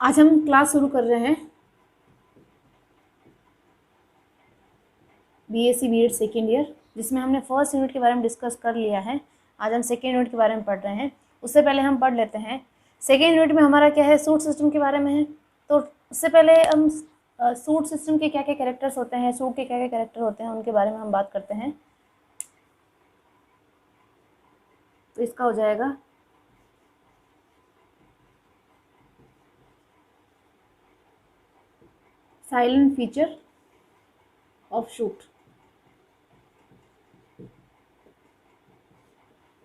आज हम क्लास शुरू कर रहे हैं बीएससी बीएड सेकेंड ईयर, जिसमें हमने फर्स्ट यूनिट के बारे में डिस्कस कर लिया है। आज हम सेकेंड यूनिट के बारे में पढ़ रहे हैं। उससे पहले हम पढ़ लेते हैं सेकेंड यूनिट में हमारा क्या है, सूट सिस्टम के बारे में है। तो उससे पहले हम सूट सिस्टम के क्या क्या कैरेक्टर्स होते हैं, सूट के क्या क्या कैरेक्टर होते हैं, उनके बारे में हम बात करते हैं। तो इसका हो जाएगा silent feature of suit.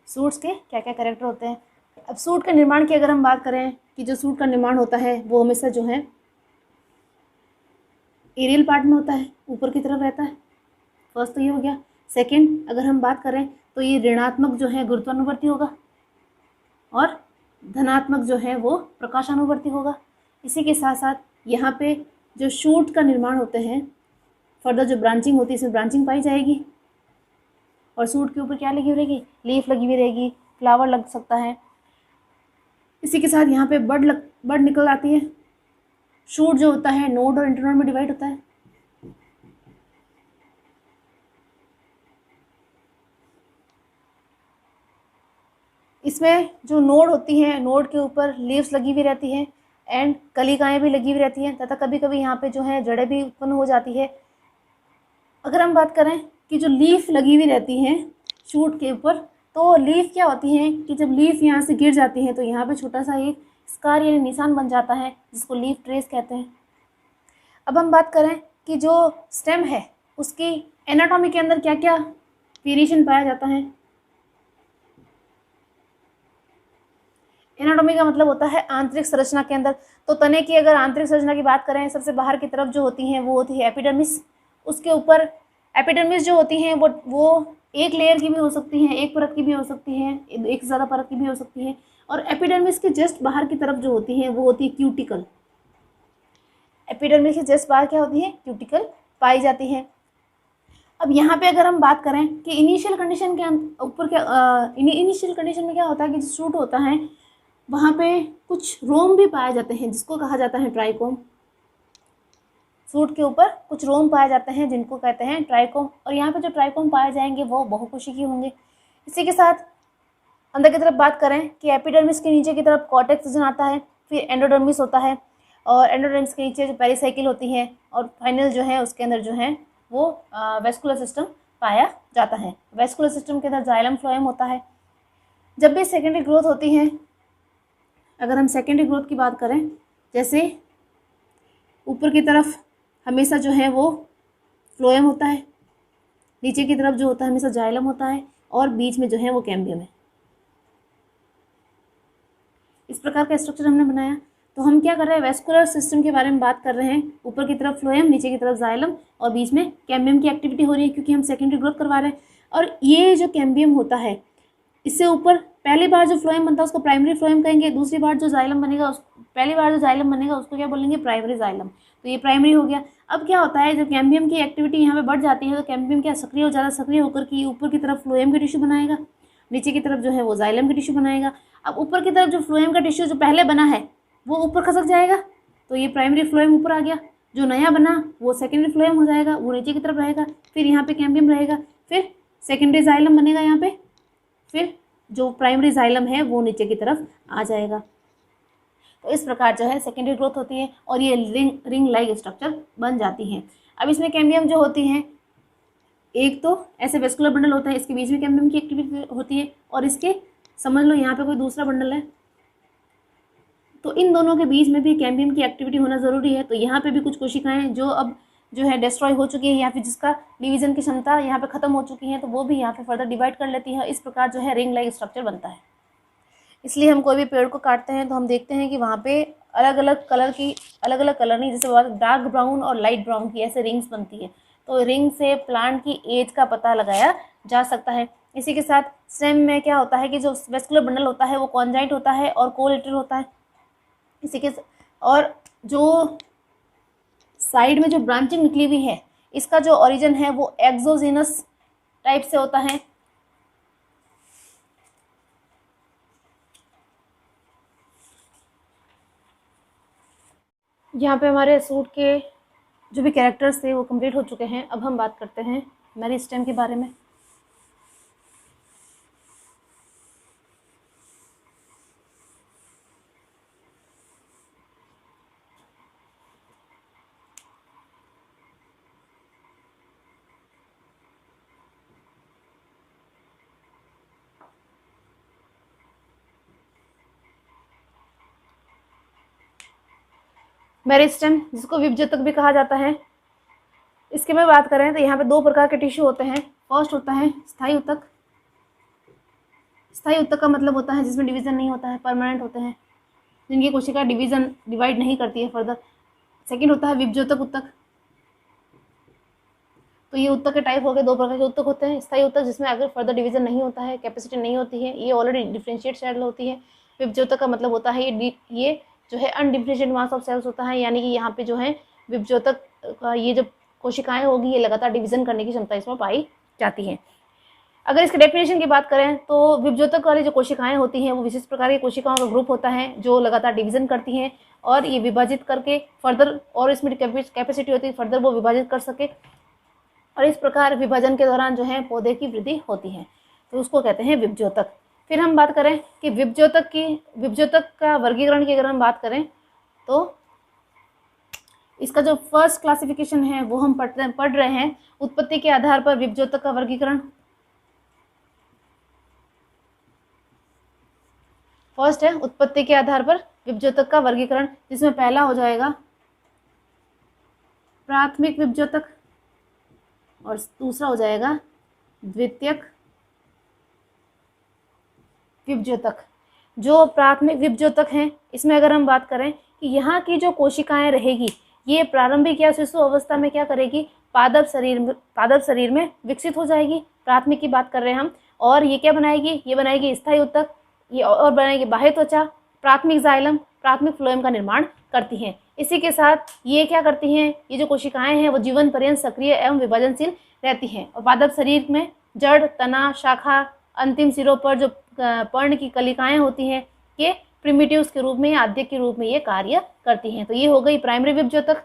Suits के क्या क्या कैरेक्टर होते हैं। अब सूट के निर्माण की अगर हम बात करें कि जो सूट का निर्माण होता है वो हमेशा जो है एरियल पार्ट में होता है, ऊपर की तरफ रहता है। फर्स्ट तो ये हो गया। सेकंड, अगर हम बात करें तो ये ऋणात्मक जो है गुरुत्वानुवर्ती होगा और धनात्मक जो है वो प्रकाशानुवर्ती होगा। इसी के साथ साथ यहाँ पे जो शूट का निर्माण होते हैं, फर्दर जो ब्रांचिंग होती है इसमें ब्रांचिंग पाई जाएगी और सूट के ऊपर क्या लगी हुई रहेगी, लीफ लगी हुई रहेगी, फ्लावर लग सकता है। इसी के साथ यहाँ पे बड निकल आती है। शूट जो होता है नोड और इंटरनोड में डिवाइड होता है। इसमें जो नोड होती हैं, नोड के ऊपर लीव्स लगी हुई रहती हैं एंड कलिकाएँ भी लगी हुई रहती हैं तथा कभी कभी यहाँ पे जो है जड़ें भी उत्पन्न हो जाती है। अगर हम बात करें कि जो लीफ लगी हुई रहती हैं शूट के ऊपर, तो लीफ क्या होती हैं कि जब लीफ यहाँ से गिर जाती हैं तो यहाँ पे छोटा सा एक स्कार यानी निशान बन जाता है, जिसको लीफ ट्रेस कहते हैं। अब हम बात करें कि जो स्टेम है उसकी एनाटॉमी के अंदर क्या क्या वेरिएशन पाया जाता है। एनाटॉमी का मतलब होता है आंतरिक संरचना के अंदर। तो तने की अगर आंतरिक संरचना की बात करें, सबसे बाहर की तरफ जो होती हैं वो होती है एपिडर्मिस। उसके ऊपर एपिडर्मिस जो होती हैं वो एक लेयर की भी हो सकती हैं, एक परत की भी हो सकती हैं, एक से ज़्यादा परत की भी हो सकती हैं। और एपिडर्मिस के जस्ट बाहर की तरफ जो होती हैं वो होती है क्यूटिकल। एपिडर्मिस के जस्ट बाहर क्या होती है, क्यूटिकल पाई जाती है। अब यहाँ पे अगर हम बात करें कि इनिशियल कंडीशन के ऊपर क्या, इनिशियल कंडीशन में क्या होता है कि जो शूट होता है वहाँ पे कुछ रोम भी पाए जाते हैं, जिसको कहा जाता है ट्राइकोम। सूट के ऊपर कुछ रोम पाए जाते हैं जिनको कहते हैं ट्राइकोम, और यहाँ पे जो ट्राइकोम पाए जाएंगे वो बहुकोशिकीय होंगे। इसी के साथ अंदर की तरफ बात करें कि एपिडर्मिस के नीचे की तरफ कॉर्टेक्स रीजन आता है, फिर एंडोडर्मिस होता है और एंडोडर्मिस के नीचे जो पेरिसाइकिल होती है और फाइनल जो है उसके अंदर जो है वो वेस्कुलर सिस्टम पाया जाता है। वेस्कुलर सिस्टम के अंदर जाइलम फ्लोएम होता है। जब भी सेकेंडरी ग्रोथ होती है, अगर हम सेकेंडरी ग्रोथ की बात करें, जैसे ऊपर की तरफ हमेशा जो है वो फ्लोएम होता है, नीचे की तरफ जो होता है हमेशा जाइलम होता है और बीच में जो है वो कैम्बियम है। इस प्रकार का स्ट्रक्चर हमने बनाया। तो हम क्या कर रहे हैं, वेस्कुलर सिस्टम के बारे में बात कर रहे हैं। ऊपर की तरफ फ्लोएम, नीचे की तरफ जाइलम और बीच में कैम्बियम की एक्टिविटी हो रही है, क्योंकि हम सेकेंडरी ग्रोथ करवा रहे हैं। और ये जो कैम्बियम होता है, इससे ऊपर पहली बार जो फ्लोएम बनता है उसको प्राइमरी फ्लोएम कहेंगे, दूसरी बार जो जाइलम बनेगा पहली बार जो जाइलम बनेगा उसको क्या बोलेंगे, प्राइमरी जाइलम। तो ये प्राइमरी हो गया। अब क्या होता है, जब कैम्बियम की एक्टिविटी यहाँ पे बढ़ जाती है तो कैम्बियम क्या सक्रिय हो जाता है, सक्रिय होकर कि ऊपर की तरफ फ्लोएम की टिश्यू बनाएगा, नीचे की तरफ जो है वो जाइलम की टिश्यू बनाएगा। अब ऊपर की तरफ जो फ्लोएम का टिश्यू जो पहले बना है वो ऊपर खसक जाएगा, तो ये प्राइमरी फ्लोएम ऊपर आ गया। जो नया बना वो सेकेंडरी फ्लोएम हो जाएगा, वो नीचे की तरफ रहेगा। फिर यहाँ पे कैम्बियम रहेगा, फिर सेकेंडरी जाइलम बनेगा यहाँ पे, फिर जो प्राइमरी जाइलम है वो नीचे की तरफ आ जाएगा। तो इस प्रकार जो है सेकेंडरी ग्रोथ होती है और ये रिंग लाइक स्ट्रक्चर बन जाती है। अब इसमें कैम्बियम जो होती हैं, एक तो ऐसे वेस्कुलर बंडल होता है, इसके बीच में कैम्बियम की एक्टिविटी होती है और इसके समझ लो यहाँ पे कोई दूसरा बंडल है, तो इन दोनों के बीच में भी कैम्बियम की एक्टिविटी होना ज़रूरी है। तो यहाँ पे भी कुछ कोशिकाएं जो अब जो है डिस्ट्रॉय हो चुकी है या फिर जिसका डिवीजन की क्षमता यहाँ पे खत्म हो चुकी है, तो वो भी यहाँ पे फर्दर डिवाइड कर लेती है। इस प्रकार जो है रिंग लाइक स्ट्रक्चर बनता है। इसलिए हम कोई भी पेड़ को काटते हैं तो हम देखते हैं कि वहाँ पे अलग अलग कलर नहीं, जैसे डार्क ब्राउन और लाइट ब्राउन की ऐसे रिंग्स बनती है। तो रिंग से प्लांट की एज का पता लगाया जा सकता है। इसी के साथ स्टेम में क्या होता है कि जो वेस्कुलर बंडल होता है वो कॉन्जाइंट होता है और कोलेटरल होता है। इसी के और जो साइड में जो ब्रांचिंग निकली हुई है, इसका जो ओरिजिन है वो एक्सोजीनस टाइप से होता है। यहाँ पे हमारे सूट के जो भी कैरेक्टर्स थे वो कंप्लीट हो चुके हैं। अब हम बात करते हैं मेरिस्टेम के बारे में। मेरिस्टेम जिसको विभज्योतक भी कहा जाता है, इसके में बात करें तो यहाँ पे दो प्रकार के टिश्यू होते हैं। फर्स्ट होता है स्थायी ऊतक। स्थायी ऊतक का मतलब होता है जिसमें डिवीजन नहीं होता है, परमानेंट होते हैं, जिनकी कोशिका डिवाइड नहीं करती है फर्दर। सेकंड होता है विभज्योतक ऊतक। तो ये ऊतक के टाइप हो गए, दो प्रकार के ऊतक होते हैं। स्थायी ऊतक जिसमें अगर फर्दर डिवीजन नहीं होता है, कैपेसिटी नहीं होती है, ये ऑलरेडी डिफरेंशिएट सेल होती है। विभज्योतक का मतलब होता है ये जो है अनडिफरेंशिएट मास ऑफ सेल्स होता है, यानी कि यहाँ पे जो है विभज्योतक का ये जो कोशिकाएं होगी ये लगातार डिवीजन करने की क्षमता इसमें पाई जाती है। अगर इसके डेफिनेशन की बात करें तो विभज्योतक वाली जो कोशिकाएं होती हैं वो विशिष्ट प्रकार की कोशिकाओं का ग्रुप होता है जो लगातार डिवीजन करती हैं और ये विभाजित करके फर्दर, और इसमें कैपेसिटी होती है फर्दर वो विभाजित कर सके, और इस प्रकार विभाजन के दौरान जो है पौधे की वृद्धि होती है, तो उसको कहते हैं विभज्योतक। फिर हम बात करें कि विभज्योतक का वर्गीकरण की अगर हम बात करें तो इसका जो फर्स्ट क्लासिफिकेशन है वो हम पढ़ रहे हैं। उत्पत्ति के आधार पर विभज्योतक का वर्गीकरण। फर्स्ट है उत्पत्ति के आधार पर विभज्योतक का वर्गीकरण, जिसमें पहला हो जाएगा प्राथमिक विभज्योतक और दूसरा हो जाएगा द्वितीयक विभज्योतक। जो प्राथमिक विभज्योतक हैं इसमें अगर हम बात करें कि यहाँ की जो कोशिकाएं रहेगी ये प्रारंभिक या शिशु अवस्था में क्या करेगी, पादप शरीर में विकसित हो जाएगी। प्राथमिक की बात कर रहे हैं हम। और ये क्या बनाएगी, ये बनाएगी स्थायी ऊतक, ये और बनाएगी बाह्य त्वचा, प्राथमिक जाइलम, प्राथमिक फ्लोएम का निर्माण करती हैं। इसी के साथ ये क्या करती हैं, ये जो कोशिकाएं हैं वो जीवन पर्यंत सक्रिय एवं विभाजनशील रहती हैं। और पादप शरीर में जड़, तना, शाखा, अंतिम सिरों पर जो पर्ण की कलिकाएं होती हैं ये प्रिमिटिव्स के रूप में या आद्य के रूप में ये कार्य करती हैं। तो ये हो गई प्राइमरी विभज्योतक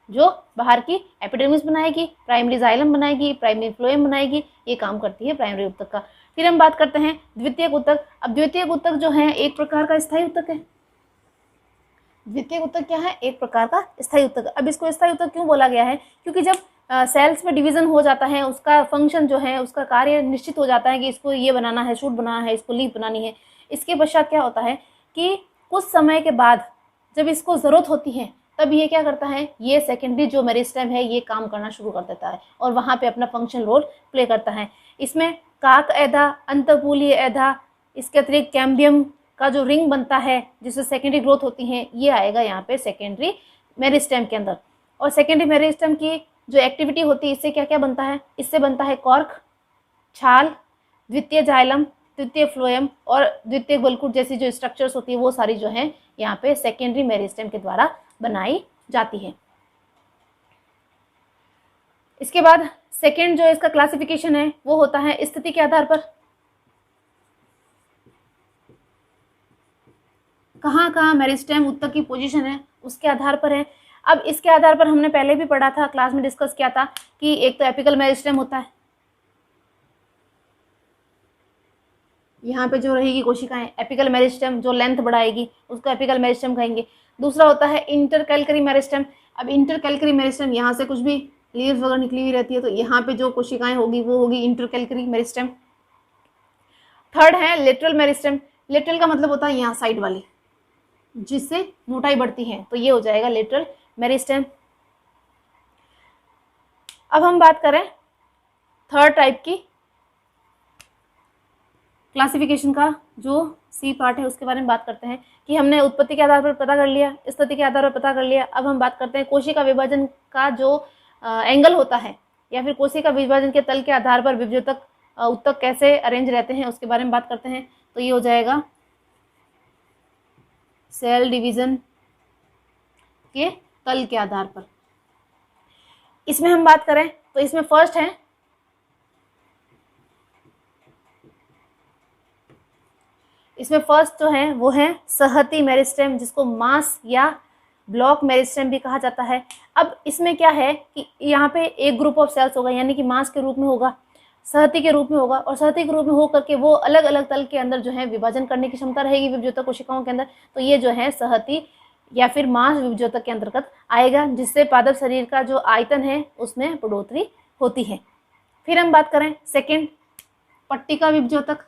जो बाहर की एपिडर्मिस बनाएगी, प्राइमरी जाइलम बनाएगी, प्राइमरी फ्लोएम बनाएगी, ये काम करती है प्राइमरी ऊतक का। फिर हम बात करते हैं द्वितीयक ऊतक। अब द्वितीयक ऊतक जो है एक प्रकार का स्थायी ऊतक है। द्वितीयक ऊतक क्या है, एक प्रकार का स्थायी ऊतक। अब इसको स्थायी ऊतक क्यों बोला गया है, क्योंकि जब सेल्स में डिवीजन हो जाता है उसका फंक्शन जो है उसका कार्य निश्चित हो जाता है कि इसको ये बनाना है, शूट बनाना है, इसको लीफ बनानी है। इसके पश्चात क्या होता है कि कुछ समय के बाद जब इसको ज़रूरत होती है तब ये क्या करता है, ये सेकेंडरी जो मेरिस्टेम है ये काम करना शुरू कर देता है और वहाँ पे अपना फंक्शन रोल प्ले करता है। इसमें काक ऐधा, अंतःपूलीय ऐधा, इसके अतिरिक्त कैम्बियम का जो रिंग बनता है जिससे सेकेंडरी ग्रोथ होती है ये आएगा यहाँ पे सेकेंडरी मेरिस्टेम के अंदर। और सेकेंडरी मेरिस्टेम की जो एक्टिविटी होती है इससे क्या क्या बनता है, इससे बनता है कॉर्क, छाल, द्वितीय जाइलम, द्वितीय फ्लोएम और द्वितीय बलकुट जैसी जो स्ट्रक्चर्स होती है वो सारी जो है यहाँ पे सेकेंडरी मेरिस्टेम के द्वारा बनाई जाती है। इसके बाद सेकेंड जो इसका क्लासिफिकेशन है वो होता है स्थिति के आधार पर, कहाँ कहाँ मेरिस्टेम ऊतक की पोजीशन है उसके आधार पर है। अब इसके आधार पर हमने पहले भी पढ़ा था, क्लास में डिस्कस किया था कि एक तो एपिकल मेरिस्टेम होता है, यहाँ पे जो रहेगी कोशिकाएं, एपिकल मेरिस्टेम जो लेंथ बढ़ाएगी उसको एपिकल मेरिस्टेम कहेंगे। दूसरा होता है इंटरकैल्करी मेरिस्टेम। अब इंटरकैल्करी मेरिस्टेम यहाँ से कुछ भी लीव्स वगैरह निकली हुई रहती है तो यहाँ पे जो कोशिकाएं होगी वो होगी इंटरकैल्करी मेरिस्टेम। थर्ड है लेटरल मेरिस्टेम। लेटरल का मतलब होता है यहाँ साइड वाली जिससे मोटाई बढ़ती है, तो ये हो जाएगा लेटरल मेरिस्टेम। अब हम बात करें थर्ड टाइप की क्लासिफिकेशन का, जो सी पार्ट है उसके बारे में बात करते हैं कि हमने उत्पत्ति के आधार पर पता कर लिया, स्थिति के आधार पर पता कर लिया। अब हम बात करते हैं कोशिका विभाजन का जो एंगल होता है या फिर कोशिका विभाजन के तल के आधार पर विभज्योतक ऊतक कैसे अरेंज रहते हैं उसके बारे में बात करते हैं। तो ये हो जाएगा सेल डिवीजन के तल के आधार पर। इसमें हम बात करें तो इसमें फर्स्ट है जो है वो है सहती मेरिस्टेम, जिसको मास या ब्लॉक मेरिस्टेम भी कहा जाता है। अब इसमें क्या है कि यहाँ पे एक ग्रुप ऑफ सेल्स होगा, यानी कि मास के रूप में होगा, सहती के रूप में होगा, और सहती के रूप में हो करके वो अलग अलग तल के अंदर जो है विभाजन करने की क्षमता रहेगी विभज्योतक कोशिकाओं के अंदर। तो ये जो है सहती या फिर मास विभज्योतक के अंतर्गत आएगा, जिससे पादप शरीर का जो आयतन है उसमें बढ़ोतरी होती है। फिर हम बात करें सेकेंड, पट्टिका विभज्योतक।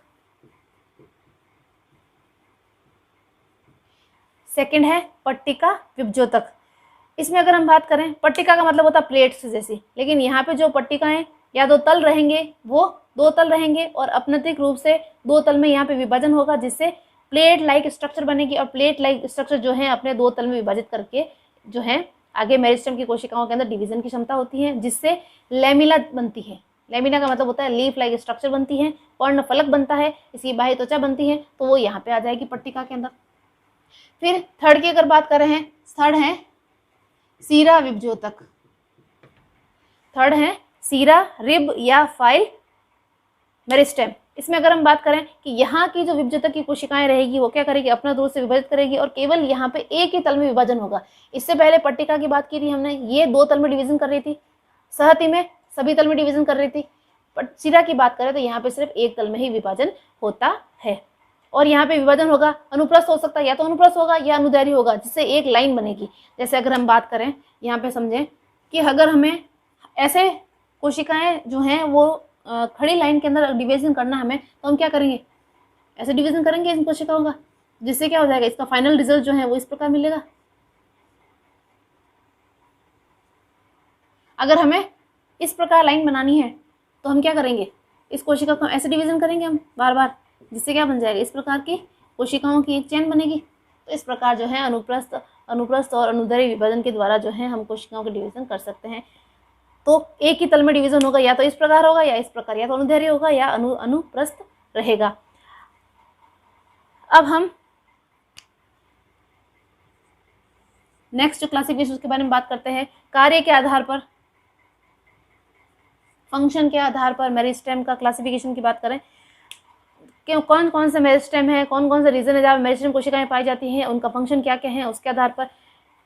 सेकेंड है पट्टिका विभज्योतक। इसमें अगर हम बात करें, पट्टिका का मतलब होता है प्लेट्स जैसी, लेकिन यहाँ पे जो पट्टिकाएं या दो तल रहेंगे वो दो तल रहेंगे और अपनतिक रूप से दो तल में यहाँ पे विभाजन होगा, जिससे प्लेट लाइक स्ट्रक्चर बनेगी। और प्लेट लाइक स्ट्रक्चर जो है अपने दो तल में विभाजित करके जो है आगे मेरिस्टेम की कोशिकाओं के अंदर डिवीजन की क्षमता होती है, जिससे लेमिला बनती है। लेमिना का मतलब होता है लीफ लाइक स्ट्रक्चर बनती है, पर्ण फलक बनता है, इसकी बाह्य त्वचा बनती है, तो वो यहाँ पे आ जाएगी पट्टिका के अंदर। फिर थर्ड की अगर बात कर रहे हैं, थर्ड है सीरा विभज्योतक। थर्ड है सीरा रिब या फाइल मेरिस्टेम। इसमें अगर हम बात करें कि यहाँ की जो विभज्योतक की कोशिकाएं रहेगी वो क्या करेगी, अपना दूर से विभाजित करेगी और केवल यहाँ पे एक ही तल में विभाजन होगा। इससे पहले पट्टिका की बात की थी हमने, ये दो तल में डिवीजन कर रही थी, सहती में सभी तल में डिवीजन कर रही थी। सीरा की बात करें तो यहाँ पे सिर्फ एक तल में ही विभाजन होता है। और यहाँ पे विभाजन होगा, अनुप्रस्थ हो सकता है, या तो अनुप्रस्थ होगा या अनुदैर्घ्य होगा, जिससे एक लाइन बनेगी। जैसे अगर हम बात करें यहाँ पे समझें कि अगर हमें ऐसे कोशिकाएं जो हैं वो खड़ी लाइन के अंदर डिवीजन करना हमें, तो हम क्या करेंगे, ऐसे डिवीजन करेंगे इन कोशिकाओं का, जिससे क्या हो जाएगा, इसका फाइनल रिजल्ट जो है वो इस प्रकार मिलेगा। अगर हमें इस प्रकार लाइन बनानी है तो हम क्या करेंगे, इस कोशिका को ऐसे डिवीजन करेंगे हम बार बार, जिससे क्या बन जाएगा, इस प्रकार की कोशिकाओं की एक चेन बनेगी। तो इस प्रकार जो है अनुप्रस्थ और अनुदैर्घ्य विभाजन के द्वारा जो है हम कोशिकाओं के डिवीजन कर सकते हैं। तो एक ही तल में डिवीजन होगा, या तो इस प्रकार होगा या इस प्रकार, या तो अनुदैर्घ्य होगा या अनुप्रस्थ रहेगा। अब हम नेक्स्ट क्लासिफिकेशन के बारे में बात करते हैं। कार्य के आधार पर, फंक्शन के आधार पर मेरिस्टेम का क्लासिफिकेशन की बात करें कि कौन कौन से मेरिस्टेम है, कौन कौन से रीजन है जहाँ मेरिस्टेम कोशिकाएं पाई जाती हैं, उनका फंक्शन क्या क्या है, उसके आधार पर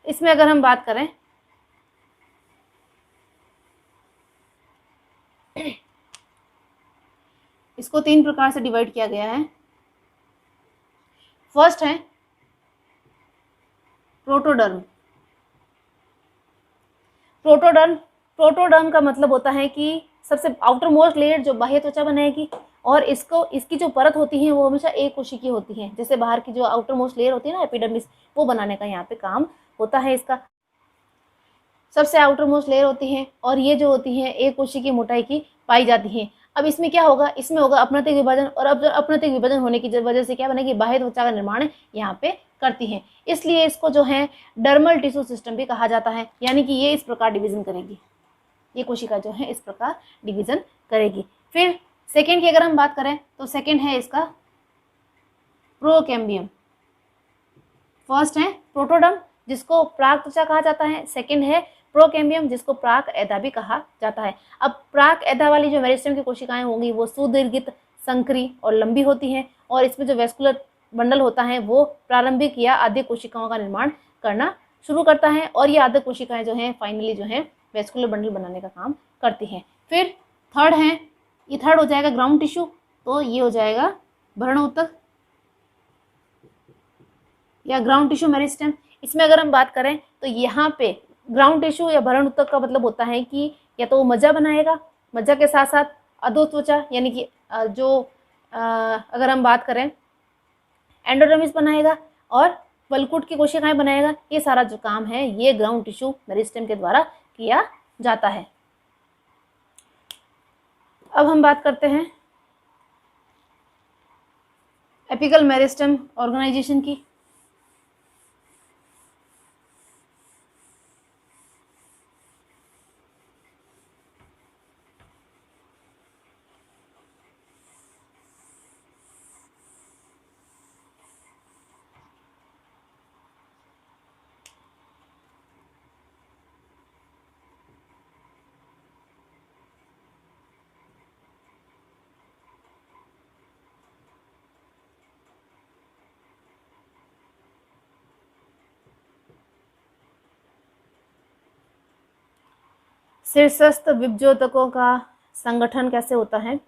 इसमें अगर हम बात करें इसको तीन प्रकार से डिवाइड किया गया है। फर्स्ट है प्रोटोडर्म। प्रोटोडर्म का मतलब होता है कि सबसे आउटर मोस्ट लेयर जो बाह्य त्वचा बनाएगी, और इसकी जो परत होती है वो हमेशा एक कोशिकीय होती है। जैसे बाहर की जो आउटर मोस्ट लेयर होती है ना एपिडर्मिस, वो बनाने का यहाँ पे काम होता है इसका। सबसे आउटर मोस्ट लेयर होती है और ये जो होती है एक कोशिकीय मोटाई की पाई जाती है। अब इसमें क्या होगा, इसमें होगा अपनतिक विभाजन, और अब अपनतिक विभाजन होने की वजह से क्या बनेगी, बाह्य त्वचा का निर्माण यहाँ पे करती है। इसलिए इसको जो है डर्मल टिश्यू सिस्टम भी कहा जाता है, यानी कि ये इस प्रकार डिवीजन करेगी, ये कोशिका जो है इस प्रकार डिवीजन करेगी। फिर सेकेंड की अगर हम बात करें तो सेकेंड है इसका प्रोकैम्बियम। फर्स्ट है प्रोटोडर्म जिसको प्राक त्वचा कहा जाता है, सेकेंड है प्रोकैम्बियम जिसको प्राक एधा भी कहा जाता है। अब प्राक एधा वाली जो मेरिस्टेम की कोशिकाएं होंगी वो सुदीर्घित, संकरी और लंबी होती हैं, और इसमें जो वेस्कुलर बंडल होता है वो प्रारंभिक या आद्य कोशिकाओं का निर्माण करना शुरू करता है, और ये आद्य कोशिकाएं जो हैं फाइनली जो है वेस्कुलर बंडल बनाने का काम करती हैं। फिर थर्ड है, ये थर्ड हो जाएगा ग्राउंड टिश्यू, तो ये हो जाएगा भ्रूणऊतक या ग्राउंड टिश्यू मेरिस्टेम। इसमें अगर हम बात करें तो यहाँ पे ग्राउंड टिश्यू या भ्रूणऊतक का मतलब होता है कि या तो वो मज्जा बनाएगा, मज्जा के साथ साथ अधोत्वचा यानी कि अगर हम बात करें एंडोडर्मिस बनाएगा और वल्कुट की कोशिकाएं बनाएगा। ये सारा जो काम है ये ग्राउंड टिश्यू मेरिस्टेम के द्वारा किया जाता है। अब हम बात करते हैं एपिकल मेरिस्टेम ऑर्गेनाइजेशन की। शीर्षस्थ विभज्योतकों का संगठन कैसे होता है।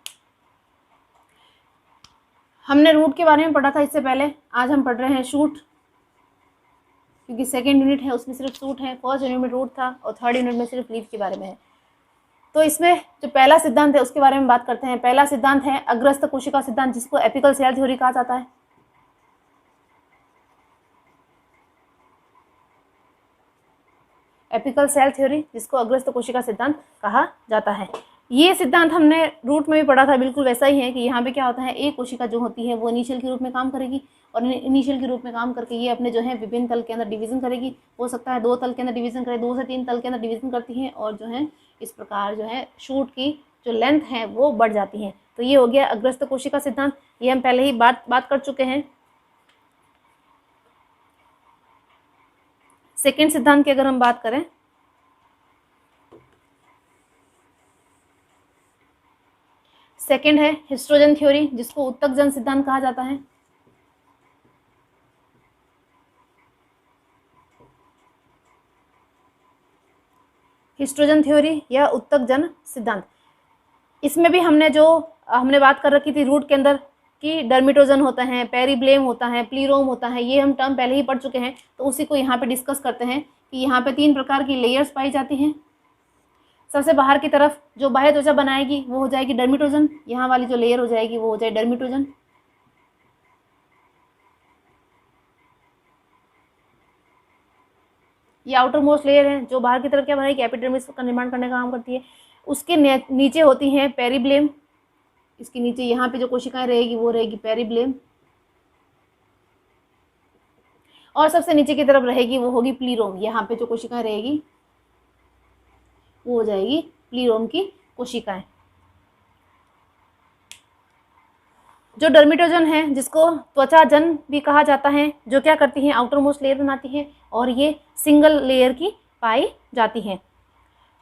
हमने रूट के बारे में पढ़ा था इससे पहले, आज हम पढ़ रहे हैं शूट, क्योंकि सेकेंड यूनिट है उसमें सिर्फ शूट है, फर्स्ट यूनिट में रूट था और थर्ड यूनिट में सिर्फ लीफ के बारे में है। तो इसमें जो पहला सिद्धांत है उसके बारे में बात करते हैं। पहला सिद्धांत है अग्रस्थ कोशिका सिद्धांत, जिसको एपिकल सेल थ्योरी कहा जाता है। एपिकल सेल थ्योरी, जिसको अग्रस्थ कोशिका सिद्धांत कहा जाता है। ये सिद्धांत हमने रूट में भी पढ़ा था, बिल्कुल वैसा ही है कि यहाँ पे क्या होता है, एक कोशिका जो होती है वो इनिशियल के रूप में काम करेगी और इनिशियल के रूप में काम करके ये अपने जो है विभिन्न तल के अंदर डिवीजन करेगी। हो सकता है 2 तल के अंदर डिवीजन करे, 2 से 3 तल के अंदर डिवीजन करती है और जो है इस प्रकार जो है शूट की जो लेंथ है वो बढ़ जाती है। तो ये हो गया अग्रस्थ कोशिका सिद्धांत, ये हम पहले ही बात कर चुके हैं। सेकेंड सिद्धांत की अगर हम बात करें, सेकेंड है हिस्ट्रोजन थ्योरी, जिसको उत्तक जन सिद्धांत कहा जाता है। हिस्ट्रोजन थ्योरी या उत्तक जन सिद्धांत, इसमें भी हमने बात कर रखी थी रूट के अंदर कि डर्मिटोजन होता है, पेरिब्लेम होता है, प्लीरोम होता है, ये हम टर्म पहले ही पढ़ चुके हैं। तो उसी को यहाँ पे डिस्कस करते हैं कि यहाँ पे 3 प्रकार की लेयर्स पाई जाती हैं। सबसे बाहर की तरफ जो बाह्य त्वचा बनाएगी वो हो जाएगी डर्मिटोजन, यहाँ वाली जो लेयर हो जाएगी वो हो जाए डर्मिटोजन। ये आउटर मोस्ट लेयर है जो बाहर की तरफ क्या बनाएगी, एपिडर्मिस का निर्माण करने का काम करती है। उसके नीचे होती है पेरिब्लेम, इसके नीचे यहाँ पे जो कोशिकाएं रहेगी वो रहेगी पेरिब्लेम, और सबसे नीचे की तरफ रहेगी वो होगी प्लीरोम। यहाँ पे जो कोशिकाएं रहेगी वो हो जाएगी प्लीरोम की कोशिकाएं। जो डर्मिटोजन है, जिसको त्वचा जन भी कहा जाता है, जो क्या करती है, आउटर मोस्ट लेयर बनाती है और ये सिंगल लेयर की पाई जाती है।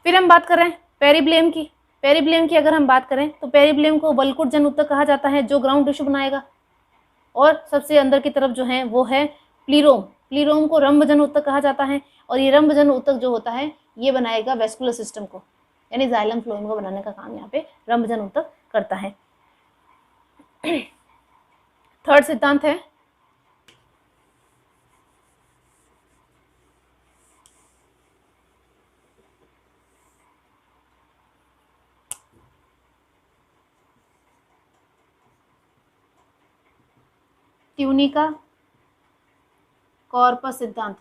फिर हम बात करें पेरिब्लेम की। पेरिब्लेम की अगर हम बात करें तो पेरिब्लेम को वल्कुट जन उत्तक कहा जाता है, जो ग्राउंड टिश्यू बनाएगा। और सबसे अंदर की तरफ जो है वो है प्लीरोम। प्लीरोम को रंभजन उत्तक कहा जाता है और ये रंभजन उत्तक जो होता है ये बनाएगा वेस्कुलर सिस्टम को, यानी जाइलम फ्लोएम को बनाने का काम यहाँ पे रंभजन उत्तक करता है। थर्ड सिद्धांत है ट्यूनिका कॉर्पस सिद्धांत।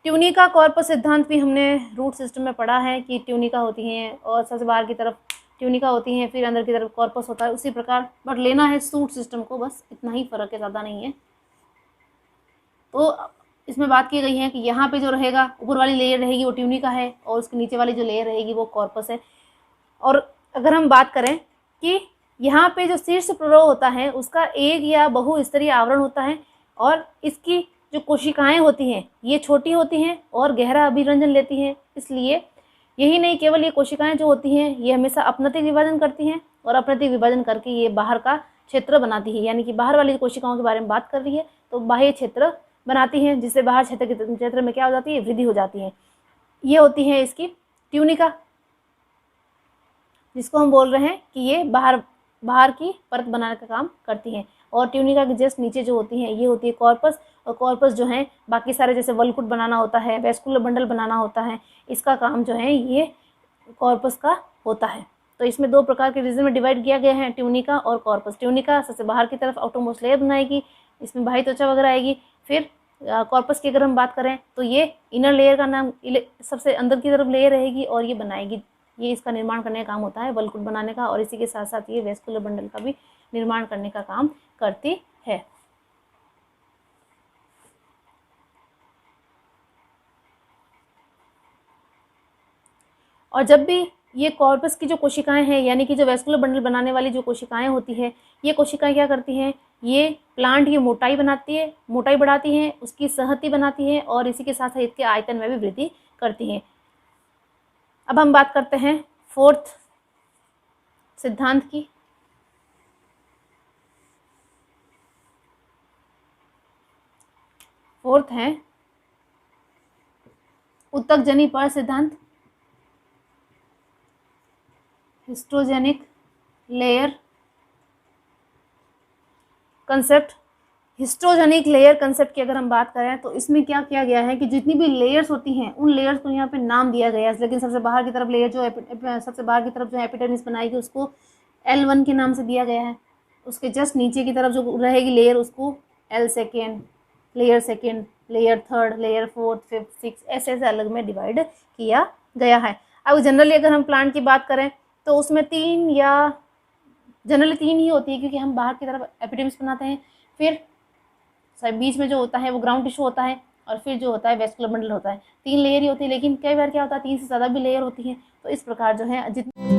ट्यूनिका कॉर्पस सिद्धांत भी हमने रूट सिस्टम में पढ़ा है कि ट्यूनिका होती है और सबसे बाहर की तरफ ट्यूनिका होती है, फिर अंदर की तरफ कॉर्पस होता है, उसी प्रकार बट लेना है सूट सिस्टम को, बस इतना ही फर्क है, ज़्यादा नहीं है। तो इसमें बात की गई है कि यहाँ पे जो रहेगा ऊपर वाली लेयर रहेगी वो ट्यूनिका है और उसके नीचे वाली जो लेयर रहेगी वो कॉर्पस है। और अगर हम बात करें कि यहाँ पे जो शीर्ष प्ररोह होता है उसका एक या बहुस्तरीय आवरण होता है और इसकी जो कोशिकाएं होती हैं ये छोटी होती हैं और गहरा अभिरंजन लेती हैं। इसलिए यही नहीं, केवल ये कोशिकाएं जो होती हैं ये हमेशा अपनतिक विभाजन करती हैं और अपनतिक विभाजन करके ये बाहर का क्षेत्र बनाती है, यानी कि बाहर वाली कोशिकाओं के बारे में बात कर रही है तो बाह्य क्षेत्र बनाती हैं, जिससे बाहर क्षेत्र में क्या हो जाती है, वृद्धि हो जाती है। ये होती है इसकी ट्यूनिका, जिसको हम बोल रहे हैं कि ये बाहर की परत बनाने का काम करती हैं। और ट्यूनिका के जस्ट नीचे जो होती हैं ये होती है कॉर्पस, और कॉर्पस जो है बाकी सारे जैसे वल्कुट बनाना होता है, वेस्कुलर बंडल बनाना होता है, इसका काम जो है ये कॉर्पस का होता है। तो इसमें 2 प्रकार के रीजन में डिवाइड किया गया है, ट्यूनिका और कॉर्पस। ट्यूनिका सबसे बाहर की तरफ आउटरमोस्ट लेयर बनाएगी, इसमें बाह्य त्वचा वगैरह आएगी। फिर कॉर्पस की अगर हम बात करें तो ये इनर लेयर का नाम, सबसे अंदर की तरफ लेयर रहेगी और ये बनाएगी, ये इसका निर्माण करने का काम होता है वल्कुट बनाने का, और इसी के साथ साथ ये वेस्कुलर बंडल का भी निर्माण करने का काम करती है। और जब भी ये कॉर्पस की जो कोशिकाएं हैं, यानी कि जो वेस्कुलर बंडल बनाने वाली जो कोशिकाएं होती है, ये कोशिकाएं क्या करती हैं, ये प्लांट की मोटाई बनाती है, मोटाई बढ़ाती हैं, उसकी सहती बनाती है और इसी के साथ साथ इसके आयतन में भी वृद्धि करती हैं। अब हम बात करते हैं फोर्थ सिद्धांत की। फोर्थ है उत्तक जनी पर सिद्धांत। हिस्टोजेनिक लेयर कंसेप्ट। हिस्टोजेनिक लेयर कंसेप्ट की अगर हम बात करें तो इसमें क्या किया गया है कि जितनी भी लेयर्स होती हैं उन लेयर्स को यहाँ पे नाम दिया गया है, लेकिन सबसे बाहर की तरफ लेयर जो सबसे बाहर की तरफ जो एपिडर्मिस बनाएगी उसको L1 के नाम से दिया गया है। उसके जस्ट नीचे की तरफ जो रहेगी लेयर उसको L second, layer third, layer fourth, fifth, six, ऐसे ऐसे अलग में डिवाइड किया गया है। अब जनरली अगर हम प्लांट की बात करें तो उसमें जनरली तीन ही होती है, क्योंकि हम बाहर की तरफ एपिडर्मिस बनाते हैं, फिर बीच में जो होता है वो ग्राउंड टिश्यू होता है, और फिर जो होता है वेस्कुलर बंडल होता है। 3 लेयर ही होती है, लेकिन कई बार क्या होता है 3 से ज़्यादा भी लेयर होती हैं। तो इस प्रकार जो है जितनी